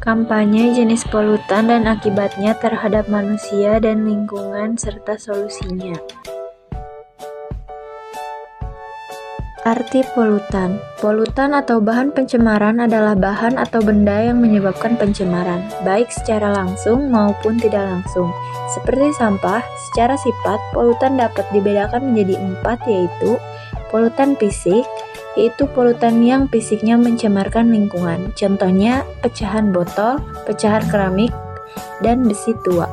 Kampanye jenis polutan dan akibatnya terhadap manusia dan lingkungan serta solusinya. Arti polutan. Polutan atau bahan pencemaran adalah bahan atau benda yang menyebabkan pencemaran, baik secara langsung maupun tidak langsung. Seperti sampah, secara sifat, polutan dapat dibedakan menjadi 4, yaitu polutan fisik, yaitu polutan yang fisiknya mencemarkan lingkungan. Contohnya, pecahan botol, pecahan keramik, dan besi tua.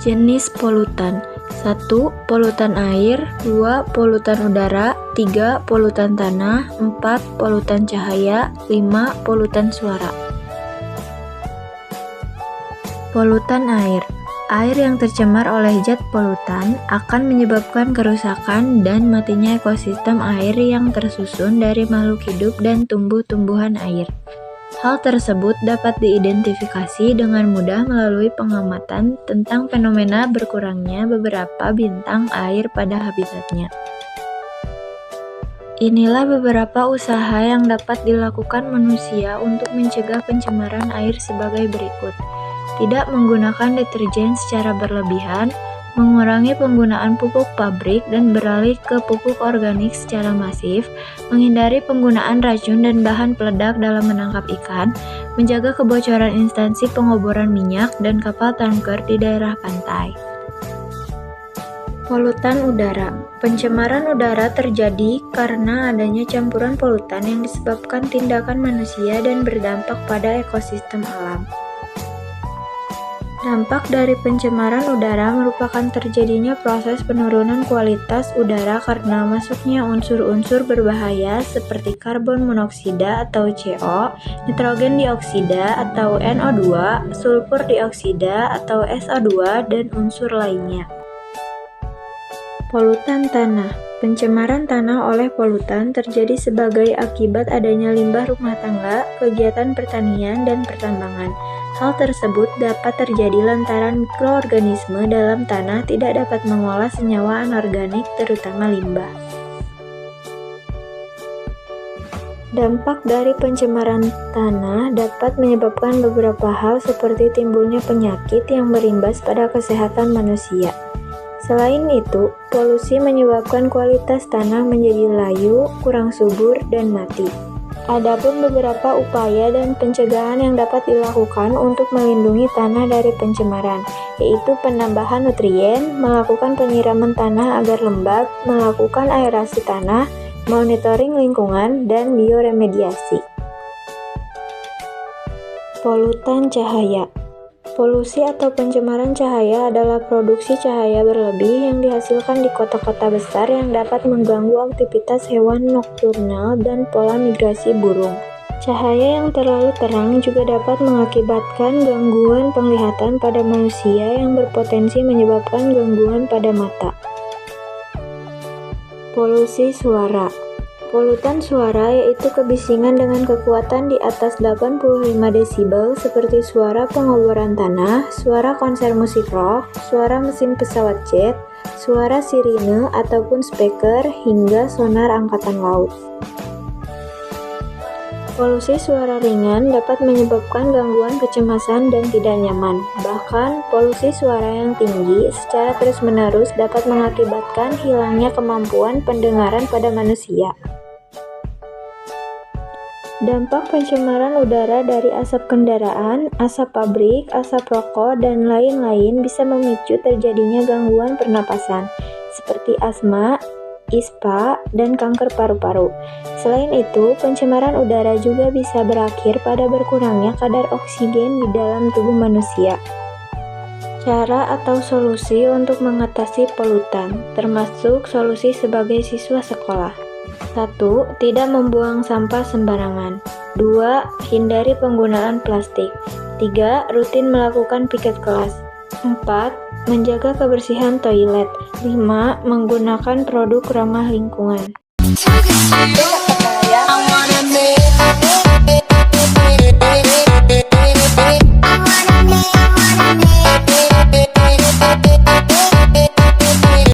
Jenis polutan. 1. Polutan air, 2. Polutan udara, 3. Polutan tanah, 4. Polutan cahaya, 5. Polutan suara. Polutan air. Air yang tercemar oleh zat polutan akan menyebabkan kerusakan dan matinya ekosistem air yang tersusun dari makhluk hidup dan tumbuh-tumbuhan air. Hal tersebut dapat diidentifikasi dengan mudah melalui pengamatan tentang fenomena berkurangnya beberapa bintang air pada habitatnya. Inilah beberapa usaha yang dapat dilakukan manusia untuk mencegah pencemaran air sebagai berikut. Tidak menggunakan deterjen secara berlebihan, mengurangi penggunaan pupuk pabrik dan beralih ke pupuk organik secara masif, menghindari penggunaan racun dan bahan peledak dalam menangkap ikan, menjaga kebocoran instansi pengoboran minyak dan kapal tanker di daerah pantai. Polutan udara. Pencemaran udara terjadi karena adanya campuran polutan yang disebabkan tindakan manusia dan berdampak pada ekosistem alam. Dampak dari pencemaran udara merupakan terjadinya proses penurunan kualitas udara karena masuknya unsur-unsur berbahaya seperti karbon monoksida atau CO, nitrogen dioksida atau NO2, sulfur dioksida atau SO2, dan unsur lainnya. Polutan tanah. Pencemaran tanah oleh polutan terjadi sebagai akibat adanya limbah rumah tangga, kegiatan pertanian, dan pertambangan. Hal tersebut dapat terjadi lantaran mikroorganisme dalam tanah tidak dapat mengolah senyawa anorganik, terutama limbah. Dampak dari pencemaran tanah dapat menyebabkan beberapa hal seperti timbulnya penyakit yang berimbas pada kesehatan manusia. Selain itu, polusi menyebabkan kualitas tanah menjadi layu, kurang subur, dan mati. Adapun beberapa upaya dan pencegahan yang dapat dilakukan untuk melindungi tanah dari pencemaran, yaitu penambahan nutrien, melakukan penyiraman tanah agar lembab, melakukan aerasi tanah, monitoring lingkungan, dan bioremediasi. Polutan cahaya. Polusi atau pencemaran cahaya adalah produksi cahaya berlebih yang dihasilkan di kota-kota besar yang dapat mengganggu aktivitas hewan nokturnal dan pola migrasi burung. Cahaya yang terlalu terang juga dapat mengakibatkan gangguan penglihatan pada manusia yang berpotensi menyebabkan gangguan pada mata. Polusi suara. Polutan suara yaitu kebisingan dengan kekuatan di atas 85 desibel seperti suara pengoboran tanah, suara konser musik rock, suara mesin pesawat jet, suara sirine ataupun speaker, hingga sonar angkatan laut. Polusi suara ringan dapat menyebabkan gangguan kecemasan dan tidak nyaman. Bahkan, polusi suara yang tinggi secara terus-menerus dapat mengakibatkan hilangnya kemampuan pendengaran pada manusia. Dampak pencemaran udara dari asap kendaraan, asap pabrik, asap rokok, dan lain-lain bisa memicu terjadinya gangguan pernapasan, seperti asma, ispa, dan kanker paru-paru. Selain itu, pencemaran udara juga bisa berakhir pada berkurangnya kadar oksigen di dalam tubuh manusia. Cara atau solusi untuk mengatasi polutan, termasuk solusi sebagai siswa sekolah. 1. Tidak membuang sampah sembarangan. 2. Hindari penggunaan plastik. 3. Rutin melakukan piket kelas. 4. Menjaga kebersihan toilet. 5. Menggunakan produk ramah lingkungan.